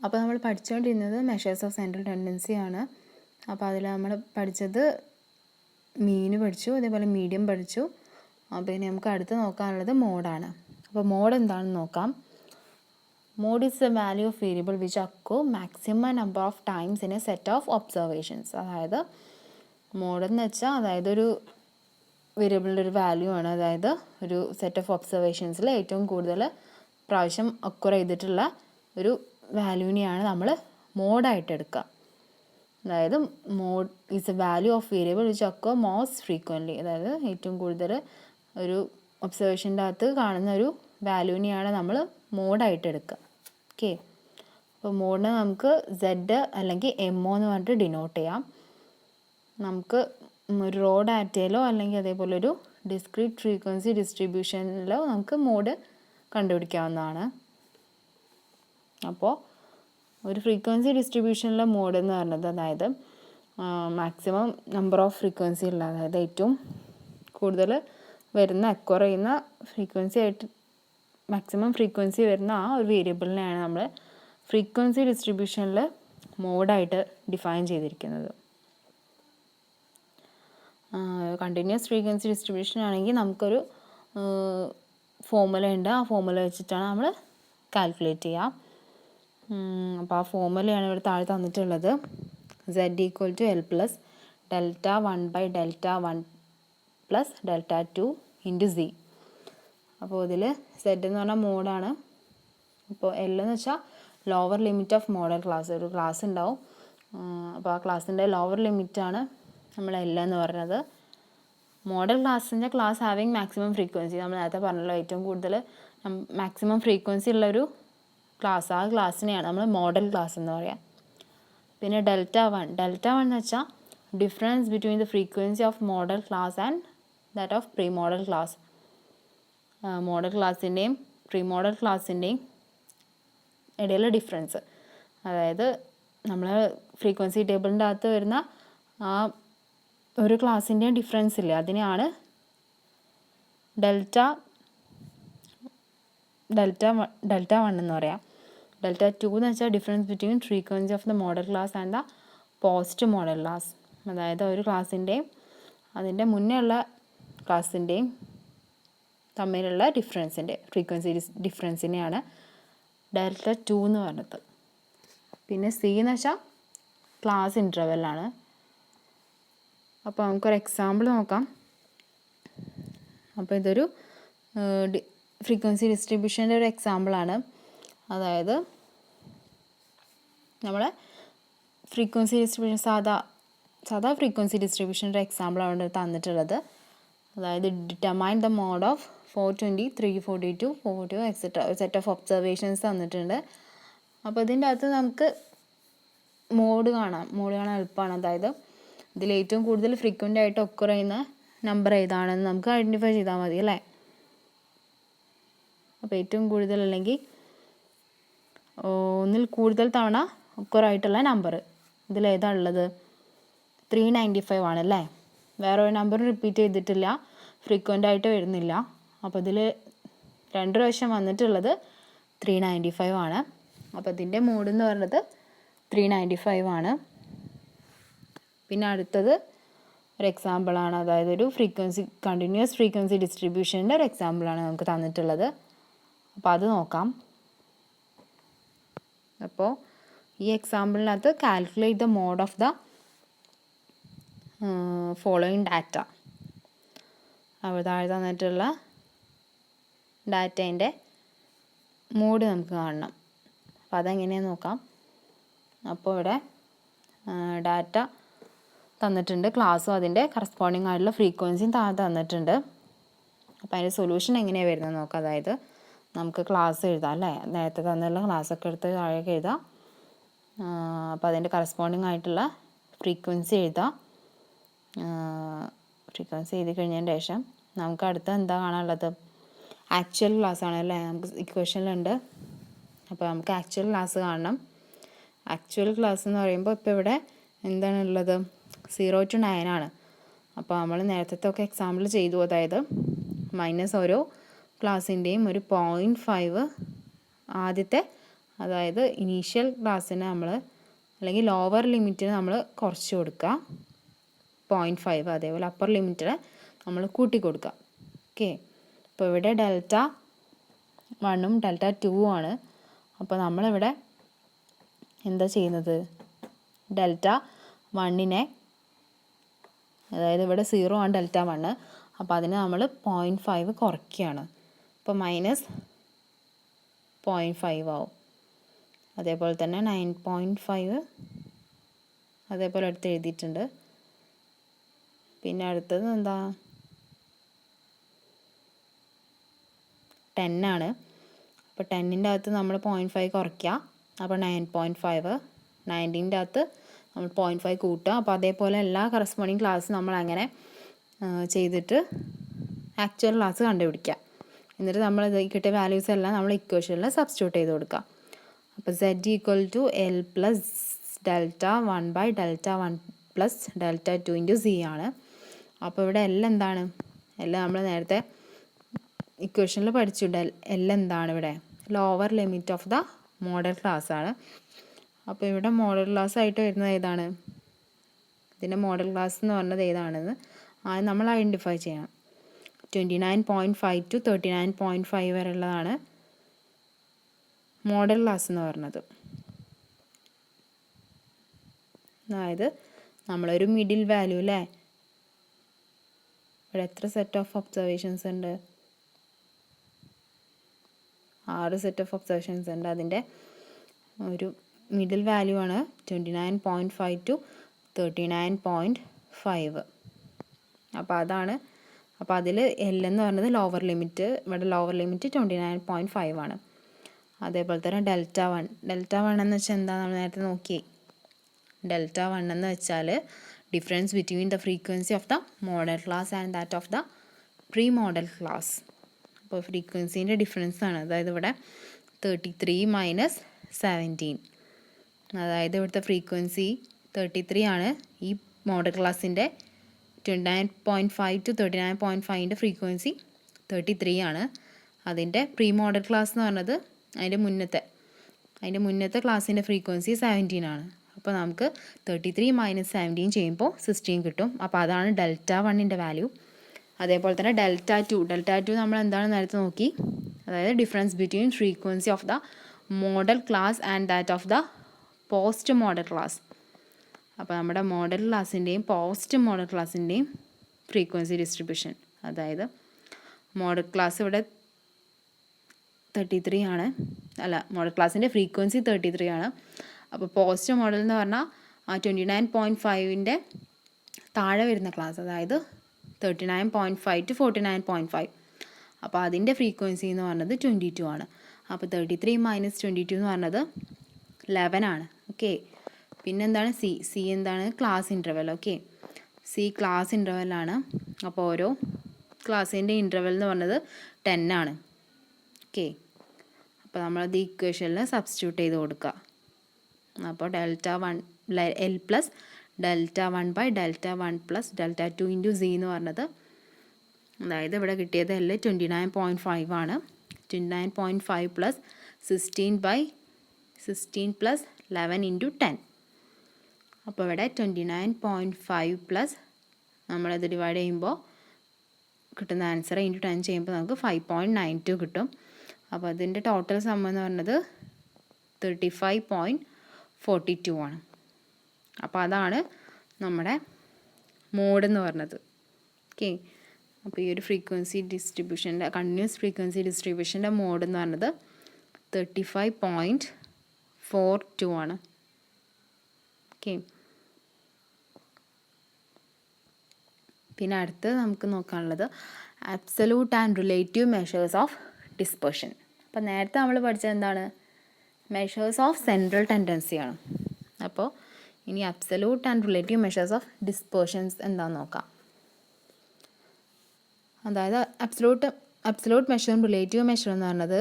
അപ്പോൾ നമ്മൾ പഠിച്ചുകൊണ്ടിരുന്നത് measures of central tendency ആണ്. അപ്പോൾ അതിൽ നമ്മൾ പഠിച്ചത് മീൻ പഠിച്ചു, അതേപോലെ മീഡിയം പഠിച്ചു. പിന്നെ നമുക്ക് അടുത്ത് നോക്കാനുള്ളത് മോഡാണ്. അപ്പോൾ മോഡ് എന്താണെന്ന് നോക്കാം. Mode is a value of variable which അക്കോ maximum number of times in a set of observations. അതായത് മോഡെന്ന് വെച്ചാൽ അതായത് ഒരു വേരിയബിളിൻ്റെ ഒരു വാല്യൂ ആണ്. അതായത് ഒരു സെറ്റ് ഓഫ് ഒബ്സർവേഷൻസിൽ ഏറ്റവും കൂടുതൽ പ്രാവശ്യം ഒക്കർ ചെയ്തിട്ടുള്ള ഒരു വാല്യൂവിനെയാണ് നമ്മൾ മോഡായിട്ട് എടുക്കുക. അതായത് mode is a value of variable which occur most frequently. അതായത് ഏറ്റവും കൂടുതൽ ഒരു ഒബ്സർവേഷൻ്റെ അകത്ത് കാണുന്ന ഒരു വാല്യൂവിനെയാണ് നമ്മൾ മോഡായിട്ട് എടുക്കുക. ഓക്കെ, അപ്പോൾ മോഡിനെ നമുക്ക് സെഡ് അല്ലെങ്കിൽ എംഒ എന്ന് പറഞ്ഞിട്ട് ഡിനോട്ട് ചെയ്യാം. നമുക്ക് ഒരു റോ ഡാറ്റയിലോ അല്ലെങ്കിൽ അതേപോലെ ഒരു ഡിസ്ക്രീറ്റ് ഫ്രീക്വൻസി ഡിസ്ട്രിബ്യൂഷനിലോ നമുക്ക് മോഡ് കണ്ടുപിടിക്കാവുന്നതാണ്. അപ്പോൾ ഒരു ഫ്രീക്വൻസി ഡിസ്ട്രിബ്യൂഷനിലെ മോഡ് എന്ന് പറയുന്നത് അതായത് മാക്സിമം നമ്പർ ഓഫ് ഫ്രീക്വൻസി ഉള്ള, അതായത് ഏറ്റവും കൂടുതൽ വരുന്ന അക്വർ ചെയ്യുന്ന ഫ്രീക്വൻസി ആയിട്ട് മാക്സിമം ഫ്രീക്വൻസി വരുന്ന ആ ഒരു വേരിയബിളിനെയാണ് നമ്മൾ ഫ്രീക്വൻസി ഡിസ്ട്രിബ്യൂഷനിൽ മോഡായിട്ട് ഡിഫൈൻ ചെയ്തിരിക്കുന്നത്. കണ്ടിന്യൂസ് ഫ്രീക്വൻസി ഡിസ്ട്രിബ്യൂഷൻ ആണെങ്കിൽ നമുക്കൊരു ഫോർമുല ഉണ്ട്. ആ ഫോർമുല വെച്ചിട്ടാണ് നമ്മൾ കാൽക്കുലേറ്റ് ചെയ്യുക. അപ്പോൾ ആ ഫോർമുലയാണ് ഇവിടെ താഴെ തന്നിട്ടുള്ളത്. Z = L + Δ1/Δ1 + Δ2 × Z. അപ്പോൾ ഇതിൽ Z എന്ന് പറഞ്ഞാൽ മോഡാണ്. അപ്പോൾ L എന്ന് വെച്ചാൽ lower limit of modal class. ഒരു ക്ലാസ് ഉണ്ടാവും, അപ്പോൾ ആ ക്ലാസ്സിൻ്റെ ലോവർ ലിമിറ്റാണ് നമ്മൾ L എന്ന് പറയുന്നത്. മോഡൽ ക്ലാസ്സിൻ്റെ ക്ലാസ് ഹാവിങ് മാക്സിമം ഫ്രീക്വൻസി, നമ്മൾ നേരത്തെ പറഞ്ഞല്ലോ ഏറ്റവും കൂടുതൽ മാക്സിമം ഫ്രീക്വൻസി ഉള്ളൊരു ക്ലാസ്, ആ ക്ലാസ്സിനെയാണ് നമ്മൾ മോഡൽ ക്ലാസ് എന്ന് പറയുക. പിന്നെ Δ1 എന്ന് വെച്ചാൽ difference between the frequency of modal class and that of pre modal class. Modal ക്ലാസ്സിൻ്റെയും പ്രീ മോഡൽ ക്ലാസ്സിൻ്റെയും ഇടയിലുള്ള ഡിഫറൻസ്, അതായത് നമ്മൾ ഫ്രീക്വൻസി ടേബിളിൻ്റെ അകത്ത് വരുന്ന ആ ഒരു ക്ലാസ്സിൻ്റെയും ഡിഫറൻസ് ഇല്ലേ, അതിനെയാണ് Δ1 എന്ന് പറയാം. Δ2 എന്ന് വെച്ചാൽ difference between frequency of the modal class and the post modal class. അതായത് ഒരു ക്ലാസ്സിൻ്റെയും അതിൻ്റെ മുന്നേ ഉള്ള ക്ലാസ്സിൻ്റെയും തമ്മിലുള്ള ഫ്രീക്വൻസി ഡിഫറൻസിനെയാണ് Δ2 എന്ന് പറയുന്നത്. പിന്നെ C എന്ന് വെച്ചാൽ ക്ലാസ് ഇൻ്റർവെല്ലാണ്. അപ്പോൾ നമുക്കൊരു എക്സാമ്പിൾ നോക്കാം. അപ്പോൾ ഇതൊരു ഫ്രീക്വൻസി ഡിസ്ട്രിബ്യൂഷൻ്റെ ഒരു എക്സാമ്പിളാണ്. അതായത് നമ്മളെ ഫ്രീക്വൻസി ഡിസ്ട്രിബ്യൂഷൻ സാധാ ഫ്രീക്വൻസി ഡിസ്ട്രിബ്യൂഷൻ്റെ എക്സാമ്പിളാണ് തന്നിട്ടുള്ളത്. അതായത് determine the mode of 420, 342, 442 etcetera ഒരു സെറ്റ് ഓഫ് ഒബ്സർവേഷൻസ് തന്നിട്ടുണ്ട്. അപ്പോൾ ഇതിൻ്റെ അകത്ത് നമുക്ക് മോഡ് കാണാൻ എളുപ്പമാണ്. അതായത് ഇതിൽ ഏറ്റവും കൂടുതൽ ഫ്രീക്വൻ്റ് ആയിട്ട് ഒക്കർ ചെയ്യുന്ന നമ്പർ ഏതാണെന്ന് നമുക്ക് ഐഡൻറ്റിഫൈ ചെയ്താൽ മതി അല്ലേ. അപ്പോൾ ഏറ്റവും കൂടുതൽ അല്ലെങ്കിൽ ഒന്നിൽ കൂടുതൽ തവണ ഒക്കറായിട്ടുള്ള നമ്പർ ഇതിലേതാണ് ഉള്ളത്? 395 ആണല്ലേ. വേറെ ഒരു നമ്പർ റിപ്പീറ്റ് ചെയ്തിട്ടില്ല, ഫ്രീക്വൻ്റ് ആയിട്ട് വരുന്നില്ല. അപ്പോൾ ഇതിൽ 2 പ്രാവശ്യം വന്നിട്ടുള്ളത് 395 ആണ്. അപ്പോൾ ഇതിൻ്റെ മോഡ് എന്ന് പറയുന്നത് 395 ആണ്. പിന്നെ അടുത്തത് ഒരു എക്സാമ്പിളാണ്, അതായത് ഒരു കണ്ടിന്യൂസ് ഫ്രീക്വൻസി ഡിസ്ട്രിബ്യൂഷൻ്റെ ഒരു എക്സാമ്പിളാണ് നമുക്ക് തന്നിട്ടുള്ളത്. അപ്പോൾ അത് നോക്കാം. അപ്പോൾ ഈ എക്സാമ്പിളിനകത്ത് calculate the mode of the following data. അവിടെ താഴെ തന്നിട്ടുള്ള ഡാറ്റേൻ്റെ മോഡ് നമുക്ക് കാണണം. അപ്പോൾ അതെങ്ങനെയാണെന്ന് നോക്കാം. അപ്പോൾ ഇവിടെ ഡാറ്റ തന്നിട്ടുണ്ട്, ക്ലാസ്സും അതിൻ്റെ കറസ്പോണ്ടിങ് ആയിട്ടുള്ള ഫ്രീക്വൻസിയും താഴെ തന്നിട്ടുണ്ട്. അപ്പോൾ അതിൻ്റെ സൊല്യൂഷൻ എങ്ങനെയാണ് വരുന്നത് നോക്കാം. അതായത് നമുക്ക് ക്ലാസ് എഴുതാം അല്ലേ, നേരത്തെ തന്നുള്ള ക്ലാസ്സൊക്കെ എടുത്ത് താഴേക്ക് എഴുതാം. അപ്പോൾ അതിൻ്റെ കറസ്പോണ്ടിങ് ആയിട്ടുള്ള ഫ്രീക്വൻസി എഴുതാം. ഫ്രീക്വൻസി എഴുതി കഴിഞ്ഞതിന് ശേഷം നമുക്ക് അടുത്ത എന്താ കാണാനുള്ളത്? ആക്ച്വൽ ക്ലാസ് ആണ് അല്ലേ, നമുക്ക് ഇക്വേഷനിലുണ്ട്. അപ്പോൾ നമുക്ക് ആക്ച്വൽ ക്ലാസ് കാണണം. ആക്ച്വൽ ക്ലാസ് എന്ന് പറയുമ്പോൾ ഇപ്പോൾ ഇവിടെ എന്താണുള്ളത്? 0 to 9 ആണ്. അപ്പോൾ നമ്മൾ നേരത്തെ ഒക്കെ എക്സാമ്പിൾ ചെയ്തു, അതായത് മൈനസ് ഓരോ ക്ലാസ്സിൻ്റെയും ഒരു 0.5 ആദ്യത്തെ അതായത് ഇനീഷ്യൽ ക്ലാസ്സിന് നമ്മൾ അല്ലെങ്കിൽ ലോവർ ലിമിറ്റിന് നമ്മൾ കുറച്ച് കൊടുക്കുക 0.5, അതേപോലെ അപ്പർ ലിമിറ്റിന് നമ്മൾ കൂട്ടി കൊടുക്കുക. ഓക്കെ, അപ്പോൾ ഇവിടെ ഡെൽറ്റ 1ഉം ഡെൽറ്റ 2ഉം ആണ്. അപ്പോൾ നമ്മളിവിടെ എന്താ ചെയ്യുന്നത്, ഡെൽറ്റ 1നെ, അതായത് ഇവിടെ 0 ആണ് ഡെൽറ്റ 1, അപ്പോൾ അതിന് നമ്മൾ 0.5 കുറയ്ക്കുകയാണ്. അപ്പോൾ -0.5 ആവും. അതേപോലെ തന്നെ 9.5 അതേപോലെ അടുത്ത് എഴുതിയിട്ടുണ്ട്. പിന്നെ അടുത്തത് എന്താ, 10 ആണ്. അപ്പോൾ 10ൻ്റെ അകത്ത് നമ്മൾ 0.5 കുറയ്ക്കുക, അപ്പോൾ 9.5. 19ൻ്റെ അകത്ത് നമ്മൾ 0.5 കൂട്ടുക. അപ്പോൾ അതേപോലെ എല്ലാ കറസ്പോണ്ടിങ് ക്ലാസ് നമ്മൾ അങ്ങനെ ചെയ്തിട്ട് ആക്ച്വൽ ക്ലാസ് കണ്ടുപിടിക്കുക. എന്നിട്ട് നമ്മൾ കിട്ടിയ വാല്യൂസ് എല്ലാം നമ്മൾ ഇക്വേഷനിൽ സബ്സ്റ്റിറ്റ്യൂട്ട് ചെയ്ത് കൊടുക്കുക. അപ്പോൾ z = L + ഡെൽറ്റ 1/ഡെൽറ്റ 1 + ഡെൽറ്റ 2 × z ആണ്. അപ്പോൾ ഇവിടെ L എന്താണ്, L നമ്മൾ നേരത്തെ ഇക്വേഷനിൽ പഠിച്ചു. L എന്താണ് ഇവിടെ, lower limit of the modal class ആണ്. അപ്പോൾ ഇവിടെ മോഡൽ ക്ലാസ് ആയിട്ട് വരുന്നത് ഏതാണ്, ഇതിൻ്റെ മോഡൽ ക്ലാസ് എന്ന് പറഞ്ഞത് ഏതാണെന്ന് ആദ്യം നമ്മൾ ഐഡൻറ്റിഫൈ ചെയ്യണം. 29.5 to 39.5 വരെയുള്ളതാണ് മോഡൽ ക്ലാസ് എന്ന് പറഞ്ഞത്. അതായത് നമ്മളൊരു മിഡിൽ വാല്യൂ അല്ലേ, ഇവിടെ എത്ര സെറ്റ് ഓഫ് ഒബ്സർവേഷൻസ് ഉണ്ട്, 6 സെറ്റ് ഓഫ് ഒബ്സർവേഷൻസ് ഉണ്ട്. അതിൻ്റെ ഒരു മിഡിൽ വാല്യൂ ആണ് 29.5 to 39.5. അപ്പോൾ അതാണ്. അപ്പോൾ അതിൽ L എന്ന് പറയുന്നത് ലോവർ ലിമിറ്റ്, ഇവിടെ ലോവർ ലിമിറ്റ് 29.5 ആണ്. അതേപോലെ തന്നെ ഡെൽറ്റ 1 എന്ന് വെച്ചാൽ എന്താ, നമ്മൾ നേരത്തെ നോക്കി. ഡെൽറ്റ 1 എന്ന് വെച്ചാൽ difference between the frequency of the modal class and that of the pre modal class. അപ്പോൾ ഫ്രീക്വൻസീൻ്റെ ഡിഫറൻസ് ആണ്. അതായത് ഇവിടെ 33 - 17, അതായത് ഇവിടുത്തെ ഫ്രീക്വൻസി 33 ആണ്. ഈ മോഡൽ ക്ലാസ്സിൻ്റെ 29.5 to 39.5ൻ്റെ ഫ്രീക്വൻസി 33 ആണ്. അതിൻ്റെ പ്രീ മോഡൽ ക്ലാസ് എന്ന് പറഞ്ഞത് അതിൻ്റെ മുന്നത്തെ ക്ലാസ്സിൻ്റെ ഫ്രീക്വൻസി 17 ആണ്. അപ്പോൾ നമുക്ക് 33 - 17 ചെയ്യുമ്പോൾ 16 കിട്ടും. അപ്പോൾ അതാണ് ഡെൽറ്റ 1ൻ്റെ വാല്യൂ. അതേപോലെ തന്നെ ഡെൽറ്റ 2 നമ്മൾ എന്താണ് നേരത്തെ നോക്കി, അതായത് difference between frequency of the modal class and that of the post modal class. അപ്പോൾ നമ്മുടെ മോഡൽ ക്ലാസ്സിൻ്റെയും പോസ്റ്റ് മോഡൽ ക്ലാസ്സിൻ്റെയും ഫ്രീക്വൻസി ഡിസ്ട്രിബ്യൂഷൻ, അതായത് മോഡൽ ക്ലാസ് ഇവിടെ 33 ആണ്, അല്ല മോഡൽ ക്ലാസ്സിൻ്റെ ഫ്രീക്വൻസി 33 ആണ്. അപ്പോൾ പോസ്റ്റ് മോഡൽ എന്ന് പറഞ്ഞാൽ 29.5ൻ്റെ താഴെ വരുന്ന ക്ലാസ്, അതായത് 39.5 to 49.5. അപ്പോൾ അതിൻ്റെ ഫ്രീക്വൻസി എന്ന് പറഞ്ഞത് 22 ആണ്. അപ്പോൾ 33 - 22 എന്ന് പറഞ്ഞത് 11 ആണ്. ഓക്കെ, പിന്നെന്താണ് സി എന്താണ്, class interval. Okay, C class ഇൻ്റർവെല്ലാണ്. അപ്പോൾ ഓരോ ക്ലാസ്സിൻ്റെ ഇൻ്റർവെൽ എന്ന് പറഞ്ഞത് 10 ആണ്. ഓക്കെ, അപ്പോൾ നമ്മളത് ഇക്വേഷനിൽ സബ്സ്റ്റിറ്റ്യൂട്ട് ചെയ്ത് കൊടുക്കുക. അപ്പോൾ ഡെൽറ്റ 1 L + ഡെൽറ്റ 1/ഡെൽറ്റ 1 + ഡെൽറ്റ 2 × z എന്ന് പറഞ്ഞത്, അതായത് ഇവിടെ കിട്ടിയത് L 29.5 ആണ്. 29.5 + 16 + 11 × 10. അപ്പോൾ ഇവിടെ 29.5 + നമ്മളത് ഡിവൈഡ് ചെയ്യുമ്പോൾ കിട്ടുന്ന ആൻസർ × 10 ചെയ്യുമ്പോൾ നമുക്ക് 5.92 കിട്ടും. അപ്പോൾ അതിൻ്റെ ടോട്ടൽ സം എന്ന് പറഞ്ഞത് 35.42 ആണ്. അപ്പോൾ അതാണ് നമ്മുടെ മോഡ് എന്ന് പറഞ്ഞത്. ഓക്കെ, അപ്പോൾ ഈ ഒരു ഫ്രീക്വൻസി ഡിസ്ട്രിബ്യൂഷൻ്റെ കണ്ടിന്യൂസ് ഫ്രീക്വൻസി ഡിസ്ട്രിബ്യൂഷൻ്റെ മോഡ് എന്ന് പറഞ്ഞത് 35.42 ആണ്. ഓക്കെ, പിന്നെ അടുത്ത് നമുക്ക് നോക്കാനുള്ളത് absolute and relative measures of dispersion. അപ്പോൾ നേരത്തെ നമ്മൾ പഠിച്ചത് എന്താണ്, മെഷേഴ്സ് ഓഫ് സെൻട്രൽ ടെൻഡൻസിയാണ്. അപ്പോൾ ഇനി absolute and relative measures of dispersions എന്താണെന്ന് നോക്കാം. അതായത് അബ്സല്യൂട്ട് മെഷറും റിലേറ്റീവ് മെഷറും എന്ന് പറയുന്നത്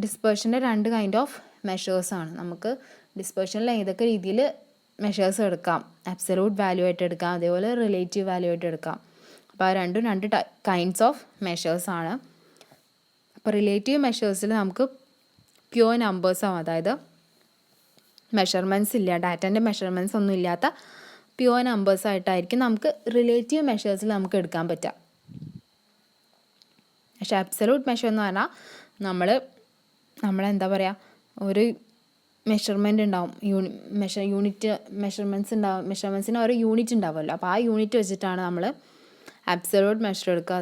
ഡിസ്പെർഷൻ്റെ 2 കൈൻഡ് ഓഫ് മെഷേഴ്സാണ്. നമുക്ക് ഡിസ്പെർഷനിൽ ഏതൊക്കെ രീതിയിൽ മെഷേഴ്സ് എടുക്കാം, അബ്സല്യൂട്ട് വാല്യൂ ആയിട്ട് എടുക്കാം, അതേപോലെ റിലേറ്റീവ് വാല്യൂ ആയിട്ട് എടുക്കാം. അപ്പോൾ ആ രണ്ടും 2 കൈൻഡ്സ് ഓഫ് മെഷേഴ്സാണ്. അപ്പോൾ റിലേറ്റീവ് മെഷേഴ്സിൽ നമുക്ക് പ്യുവർ നമ്പേഴ്സാവും, അതായത് മെഷർമെൻറ്റ്സ് ഇല്ല, ഡാറ്റേൻ്റെ മെഷർമെൻറ്റ്സ് ഒന്നും ഇല്ലാത്ത പ്യുവർ നമ്പേഴ്സ് ആയിട്ടായിരിക്കും നമുക്ക് റിലേറ്റീവ് മെഷേഴ്സിൽ നമുക്ക് എടുക്കാൻ പറ്റുക. പക്ഷേ അബ്സലൂട്ട് മെഷർ എന്ന് പറഞ്ഞാൽ നമ്മളെന്താ പറയുക, ഒരു മെഷർമെൻ്റ് ഉണ്ടാവും, മെഷർമെൻറ്റ്സിന് ഓരോ യൂണിറ്റ് ഉണ്ടാവുമല്ലോ. അപ്പോൾ ആ യൂണിറ്റ് വെച്ചിട്ടാണ് നമ്മൾ അബ്സലൂട്ട് മെഷർ എടുക്കുക.